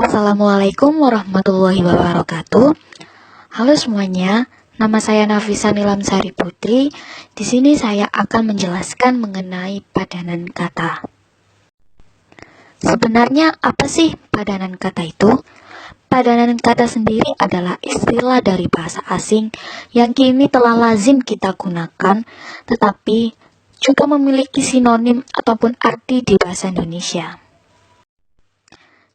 Assalamualaikum warahmatullahi wabarakatuh. Halo semuanya, nama saya Nafisa Nilamsari Putri. Di sini saya akan menjelaskan mengenai padanan kata. Sebenarnya apa sih padanan kata itu? Padanan kata sendiri adalah istilah dari bahasa asing yang kini telah lazim kita gunakan, tetapi juga memiliki sinonim ataupun arti di bahasa Indonesia.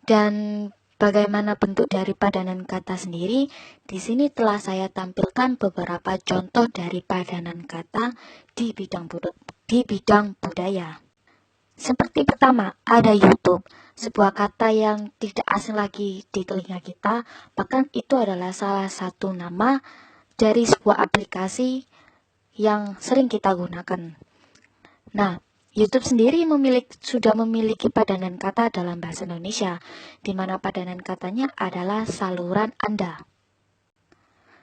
Dan bagaimana bentuk dari padanan kata sendiri? Di sini telah saya tampilkan beberapa contoh dari padanan kata di bidang budaya. Seperti pertama, ada YouTube, sebuah kata yang tidak asing lagi di telinga kita, bahkan itu adalah salah satu nama dari sebuah aplikasi yang sering kita gunakan. Nah, YouTube sendiri sudah memiliki padanan kata dalam bahasa Indonesia, di mana padanan katanya adalah saluran Anda.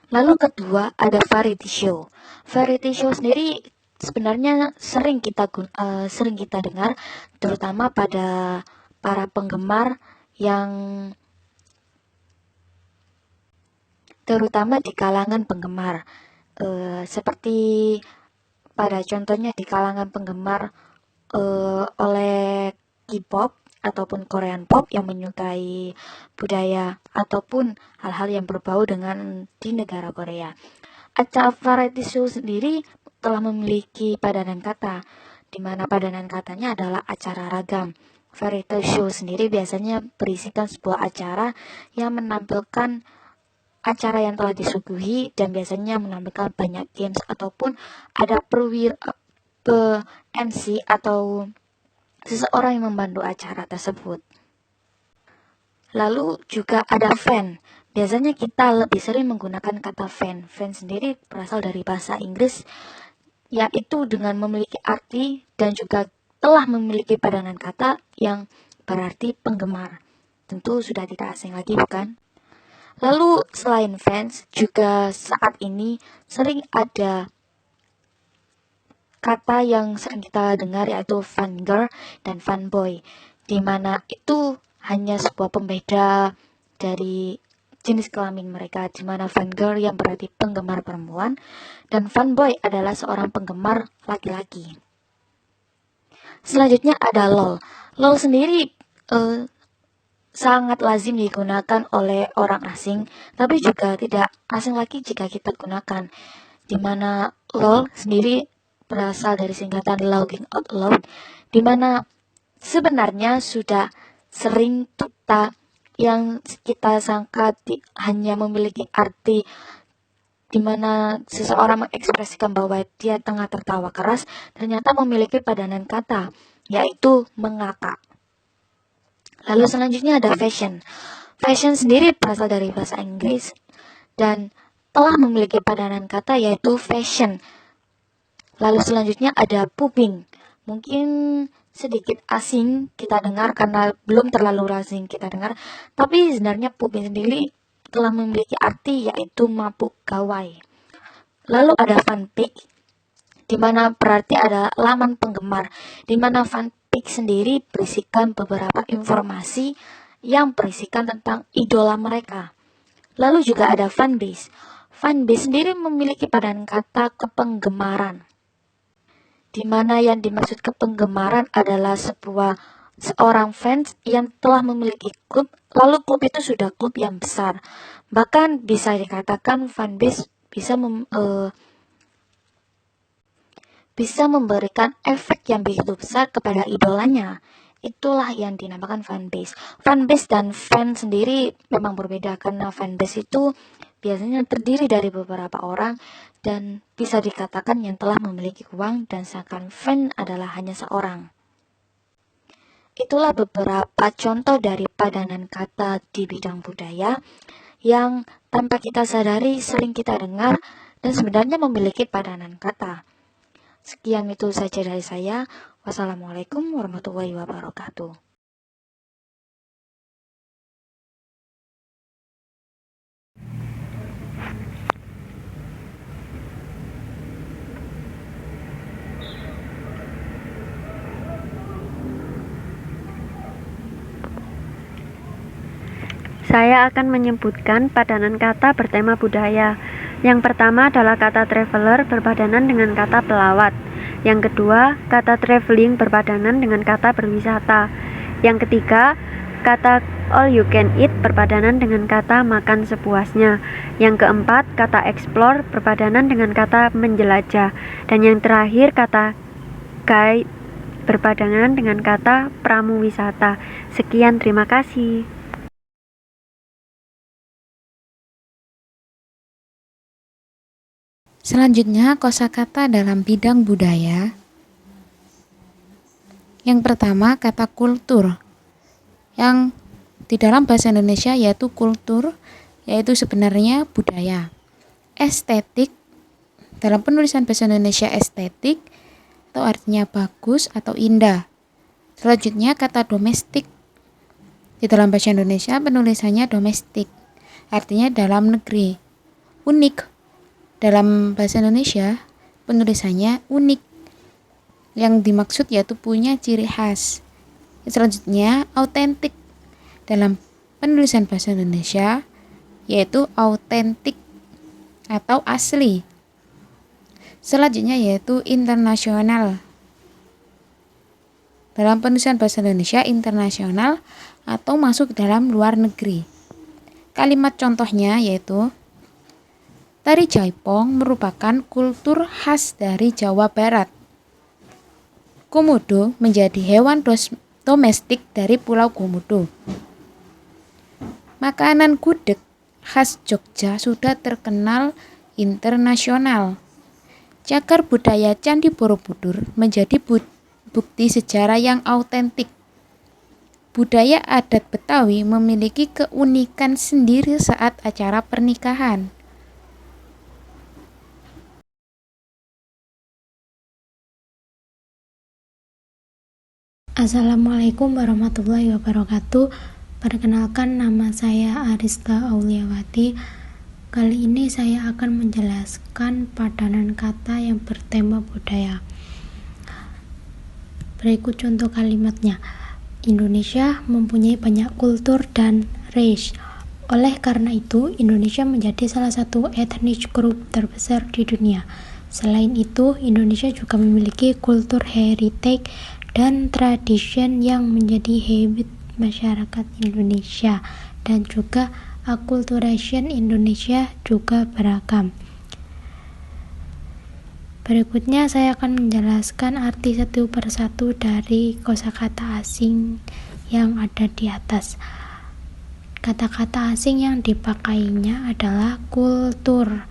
Lalu kedua, ada variety show. Variety show sendiri sebenarnya sering kita dengar, terutama pada para penggemar terutama di kalangan penggemar, seperti pada contohnya di kalangan penggemar oleh K-pop ataupun Korean pop yang menyukai budaya ataupun hal-hal yang berbau dengan di negara Korea. Acara variety show sendiri telah memiliki padanan kata, di mana padanan katanya adalah acara ragam. Variety show sendiri biasanya berisikan sebuah acara yang menampilkan acara yang telah disuguhi dan biasanya menampilkan banyak games ataupun ada MC atau seseorang yang membantu acara tersebut. Lalu juga ada fan. Biasanya kita lebih sering menggunakan kata fan. Fan sendiri berasal dari bahasa Inggris, yaitu dengan memiliki arti dan juga telah memiliki padanan kata yang berarti penggemar. Tentu sudah tidak asing lagi, bukan? Lalu selain fans, juga saat ini sering ada kata yang sering kita dengar, yaitu fangirl dan fanboy, di mana itu hanya sebuah pembeda dari jenis kelamin mereka, di mana fangirl yang berarti penggemar perempuan dan fanboy adalah seorang penggemar laki-laki. Selanjutnya ada LOL. LOL sendiri sangat lazim digunakan oleh orang asing, tapi juga tidak asing lagi jika kita gunakan, di mana LOL sendiri berasal dari singkatan logging out loud, di mana sebenarnya sudah sering yang kita sangka hanya memiliki arti di mana seseorang mengekspresikan bahwa dia tengah tertawa keras, ternyata memiliki padanan kata, yaitu mengakak. Lalu selanjutnya ada fashion. Fashion sendiri berasal dari bahasa Inggris dan telah memiliki padanan kata yaitu fashion. Lalu selanjutnya ada pooping. Mungkin sedikit asing kita dengar karena belum terlalu lazim kita dengar, tapi sebenarnya pooping sendiri telah memiliki arti yaitu mabuk gawai. Lalu ada fanfic, di mana berarti ada laman penggemar, di mana fanfic sendiri berisikan beberapa informasi yang berisikan tentang idola mereka. Lalu juga ada fanbase. Fanbase sendiri memiliki padanan kata kepenggemaran, di mana yang dimaksud kepenggemaran adalah seorang fans yang telah memiliki klub, lalu klub itu sudah klub yang besar. Bahkan bisa dikatakan fanbase bisa memberikan efek yang begitu besar kepada idolanya. Itulah yang dinamakan fanbase. Fanbase dan fan sendiri memang berbeda, karena fanbase itu biasanya terdiri dari beberapa orang dan bisa dikatakan yang telah memiliki uang, dan sedangkan fan adalah hanya seorang. Itulah beberapa contoh dari padanan kata di bidang budaya yang tanpa kita sadari sering kita dengar dan sebenarnya memiliki padanan kata. Sekian itu saja dari saya. Wassalamualaikum warahmatullahi wabarakatuh. Saya akan menyebutkan padanan kata bertema budaya. Yang pertama adalah kata traveler berpadanan dengan kata pelawat. Yang kedua, kata traveling berpadanan dengan kata berwisata. Yang ketiga, kata all you can eat berpadanan dengan kata makan sepuasnya. Yang keempat, kata explore berpadanan dengan kata menjelajah. Dan yang terakhir, kata guide berpadanan dengan kata pramuwisata. Sekian, terima kasih. Selanjutnya, kosakata dalam bidang budaya. Yang pertama, kata kultur. Yang di dalam bahasa Indonesia yaitu kultur, yaitu sebenarnya budaya. Estetik, dalam penulisan bahasa Indonesia estetik, atau artinya bagus atau indah. Selanjutnya, kata domestik. Di dalam bahasa Indonesia penulisannya domestik, artinya dalam negeri. Unik, dalam bahasa Indonesia penulisannya unik, yang dimaksud yaitu punya ciri khas. Selanjutnya, autentik, dalam penulisan bahasa Indonesia yaitu autentik atau asli. Selanjutnya yaitu internasional, dalam penulisan bahasa Indonesia internasional atau masuk dalam luar negeri. Kalimat contohnya yaitu tari jaipong merupakan kultur khas dari Jawa Barat. Komodo menjadi hewan domestik dari Pulau Komodo. Makanan gudeg khas Jogja sudah terkenal internasional. Cagar budaya Candi Borobudur menjadi bukti sejarah yang autentik. Budaya adat Betawi memiliki keunikan sendiri saat acara pernikahan. Assalamualaikum warahmatullahi wabarakatuh. Perkenalkan, nama saya Ariska Auliawati. Kali ini saya akan menjelaskan padanan kata yang bertema budaya. Berikut contoh kalimatnya. Indonesia mempunyai banyak kultur dan ras. Oleh karena itu, Indonesia menjadi salah satu ethnic group terbesar di dunia. Selain itu, Indonesia juga memiliki kultur heritage dan tradition yang menjadi habit masyarakat Indonesia, dan juga acculturation Indonesia juga beragam. Berikutnya saya akan menjelaskan arti satu persatu dari kosakata asing yang ada di atas. Kata-kata asing yang dipakainya adalah kultur,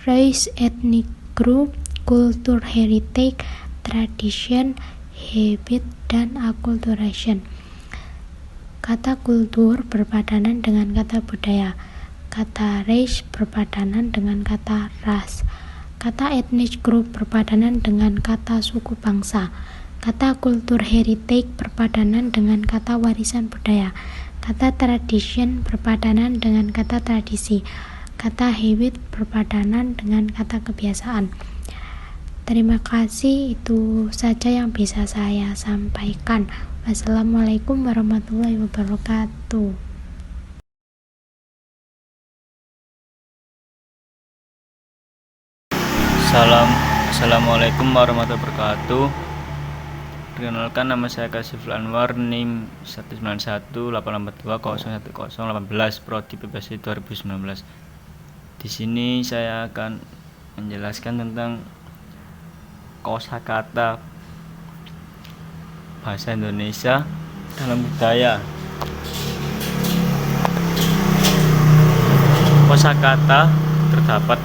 race, ethnic group, kultur heritage, tradition, habit, dan acculturation. Kata kultur berpadanan dengan kata budaya. Kata race berpadanan dengan kata ras. Kata ethnic group berpadanan dengan kata suku bangsa. Kata kultur heritage berpadanan dengan kata warisan budaya. Kata tradition berpadanan dengan kata tradisi. Kata habit berpadanan dengan kata kebiasaan. Terima kasih, itu saja yang bisa saya sampaikan. Wassalamualaikum warahmatullahi wabarakatuh. Assalamualaikum warahmatullahi wabarakatuh. Perkenalkan, nama saya Kasiful Anwar, NIM 1918842011018, Prodi PPSI 2019. Di sini saya akan menjelaskan tentang kosakata bahasa Indonesia dalam budaya. Kosakata terdapat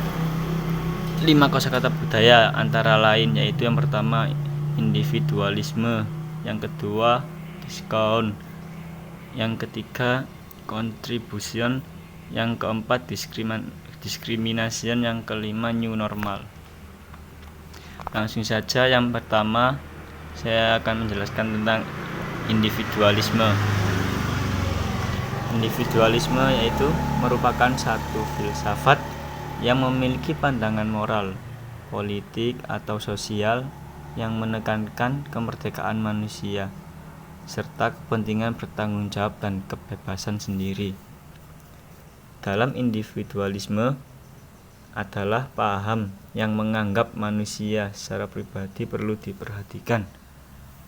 5 kosakata budaya, antara lain yaitu yang pertama individualisme, yang kedua diskon, yang ketiga contribution, yang keempat discrimination, yang kelima new normal. Langsung saja, yang pertama saya akan menjelaskan tentang individualisme. Individualisme yaitu merupakan satu filsafat yang memiliki pandangan moral, politik, atau sosial yang menekankan kemerdekaan manusia serta kepentingan bertanggung jawab dan kebebasan sendiri. Dalam individualisme adalah paham yang menganggap manusia secara pribadi perlu diperhatikan.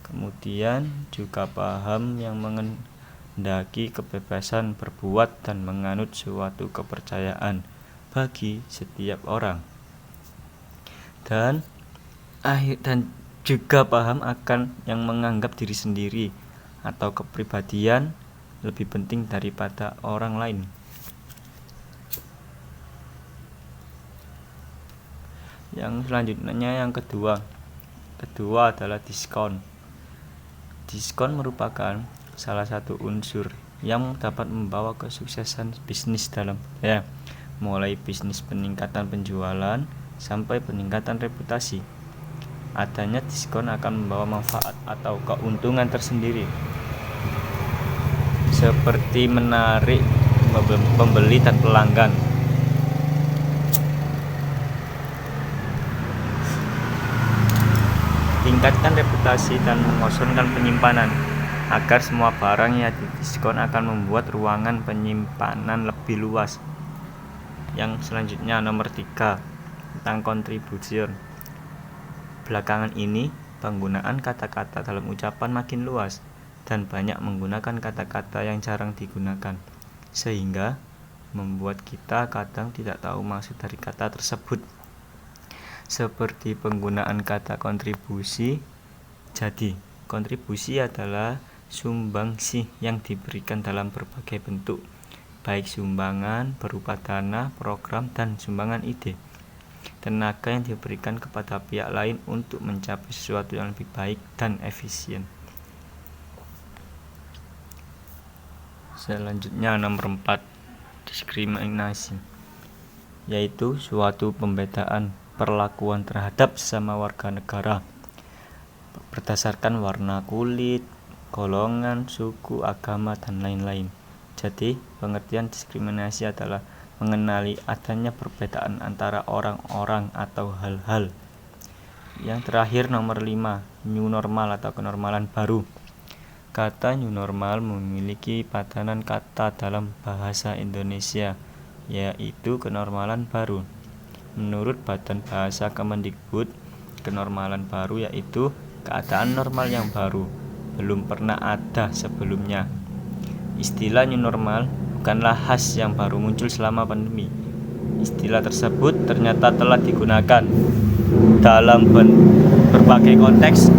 Kemudian juga paham yang menghendaki kebebasan berbuat dan menganut suatu kepercayaan bagi setiap orang. Dan juga paham akan yang menganggap diri sendiri atau kepribadian lebih penting daripada orang lain. Yang selanjutnya yang kedua adalah diskon. Diskon merupakan salah satu unsur yang dapat membawa kesuksesan bisnis dalam mulai bisnis peningkatan penjualan sampai peningkatan reputasi. Adanya diskon akan membawa manfaat atau keuntungan tersendiri, seperti menarik pembeli dan pelanggan. Tingkatkan reputasi dan mengosongkan penyimpanan, agar semua barang yang didiskon akan membuat ruangan penyimpanan lebih luas. Yang selanjutnya nomor 3 tentang contribution. Belakangan ini penggunaan kata-kata dalam ucapan makin luas dan banyak menggunakan kata-kata yang jarang digunakan, sehingga membuat kita kadang tidak tahu maksud dari kata tersebut, seperti penggunaan kata kontribusi. Jadi, kontribusi adalah sumbangsih yang diberikan dalam berbagai bentuk, baik sumbangan berupa dana, program, dan sumbangan ide. Tenaga yang diberikan kepada pihak lain untuk mencapai sesuatu yang lebih baik dan efisien. Selanjutnya nomor 4, diskriminasi, yaitu suatu pembedaan perlakuan terhadap sesama warga negara berdasarkan warna kulit, golongan, suku, agama, dan lain-lain. Jadi, pengertian diskriminasi adalah mengenali adanya perbedaan antara orang-orang atau hal-hal. Yang terakhir nomor 5, new normal atau kenormalan baru. Kata new normal memiliki padanan kata dalam bahasa Indonesia, yaitu kenormalan baru. Menurut Badan Bahasa Kemendikbud, kenormalan baru yaitu keadaan normal yang baru, belum pernah ada sebelumnya. Istilah new normal bukanlah khas yang baru muncul selama pandemi. Istilah tersebut ternyata telah digunakan dalam berbagai konteks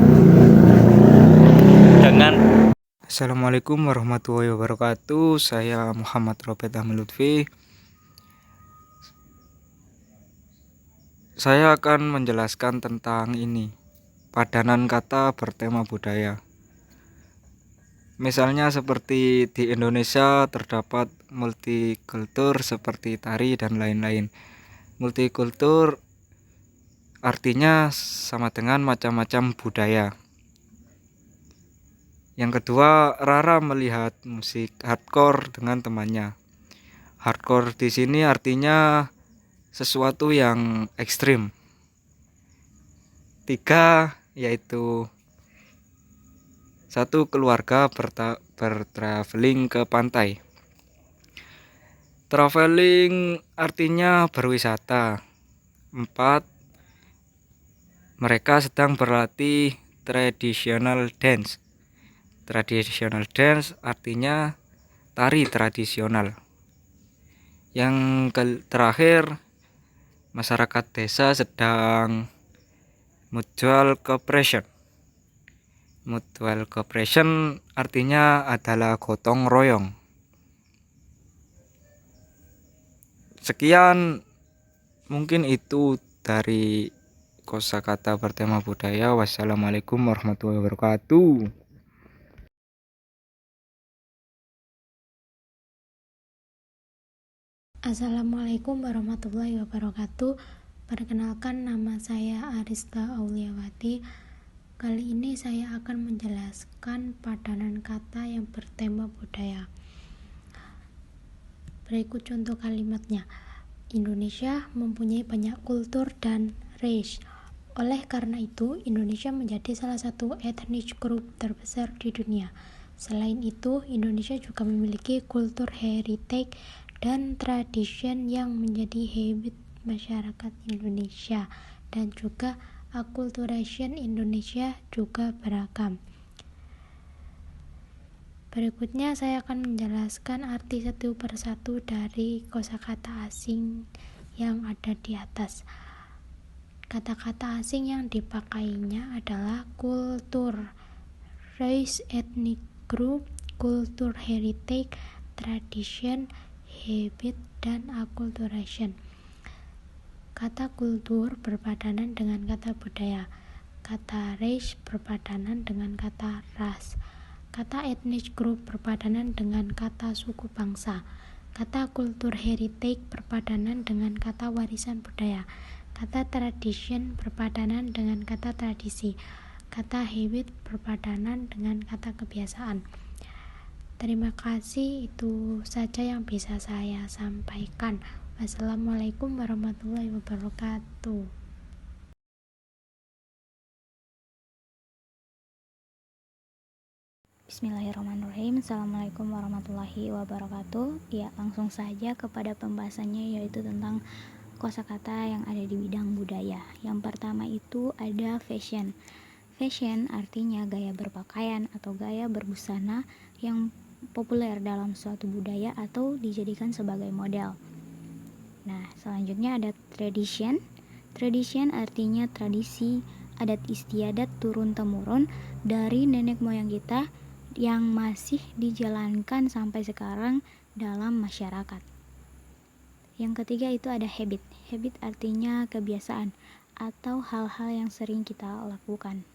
dengan. Assalamualaikum warahmatullahi wabarakatuh. Saya Muhammad Robert Ahmad Lutfi. Saya akan menjelaskan tentang padanan kata bertema budaya. Misalnya seperti di Indonesia terdapat multikultur seperti tari dan lain-lain. Multikultur artinya sama dengan macam-macam budaya. Yang kedua, Rara melihat musik hardcore dengan temannya. Hardcore di sini artinya sesuatu yang ekstrim. 3, yaitu satu keluarga bertraveling ke pantai. Traveling artinya berwisata. 4, mereka sedang berlatih traditional dance. Traditional dance artinya tari tradisional. Yang terakhir, masyarakat desa sedang mutual cooperation. Mutual cooperation artinya adalah gotong royong. Sekian mungkin itu dari kosakata bertema budaya. Wassalamualaikum warahmatullahi wabarakatuh. Assalamualaikum warahmatullahi wabarakatuh. Perkenalkan, nama saya Arista Auliawati. Kali ini saya akan menjelaskan padanan kata yang bertema budaya. Berikut contoh kalimatnya. Indonesia mempunyai banyak kultur dan ras. Oleh karena itu, Indonesia menjadi salah satu ethnic group terbesar di dunia. Selain itu, Indonesia juga memiliki kultur heritage dan tradition yang menjadi habit masyarakat Indonesia, dan juga acculturation Indonesia juga beragam. Berikutnya saya akan menjelaskan arti satu persatu dari kosakata asing yang ada di atas. Kata-kata asing yang dipakainya adalah kultur, race, ethnic group, kultur, heritage, tradition, habit, dan acculturation. Kata kultur berpadanan dengan kata budaya. Kata race berpadanan dengan kata ras. Kata ethnic group berpadanan dengan kata suku bangsa. Kata kultur heritage berpadanan dengan kata warisan budaya. Kata tradition berpadanan dengan kata tradisi. Kata habit berpadanan dengan kata kebiasaan. Terima kasih, itu saja yang bisa saya sampaikan. Wassalamualaikum warahmatullahi wabarakatuh. Bismillahirrahmanirrahim. Assalamualaikum warahmatullahi wabarakatuh. Ya, langsung saja kepada pembahasannya, yaitu tentang kosakata yang ada di bidang budaya. Yang pertama itu ada fashion. Fashion artinya gaya berpakaian atau gaya berbusana yang populer dalam suatu budaya atau dijadikan sebagai model. Nah, selanjutnya ada tradition. Tradition artinya tradisi, adat istiadat turun-temurun dari nenek moyang kita yang masih dijalankan sampai sekarang dalam masyarakat. Yang ketiga itu ada habit. Habit artinya kebiasaan atau hal-hal yang sering kita lakukan.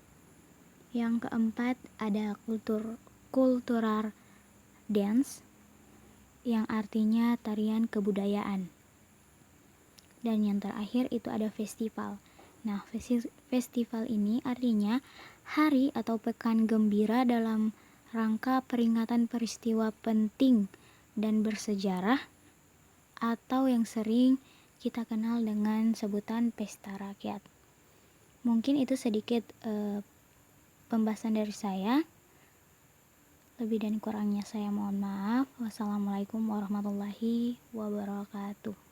Yang keempat ada cultural dance yang artinya tarian kebudayaan. Dan yang terakhir itu ada festival. Nah, festival ini artinya hari atau pekan gembira dalam rangka peringatan peristiwa penting dan bersejarah, atau yang sering kita kenal dengan sebutan pesta rakyat. Mungkin itu sedikit pembahasan dari saya. Lebih dan kurangnya saya mohon maaf. Wassalamualaikum warahmatullahi wabarakatuh.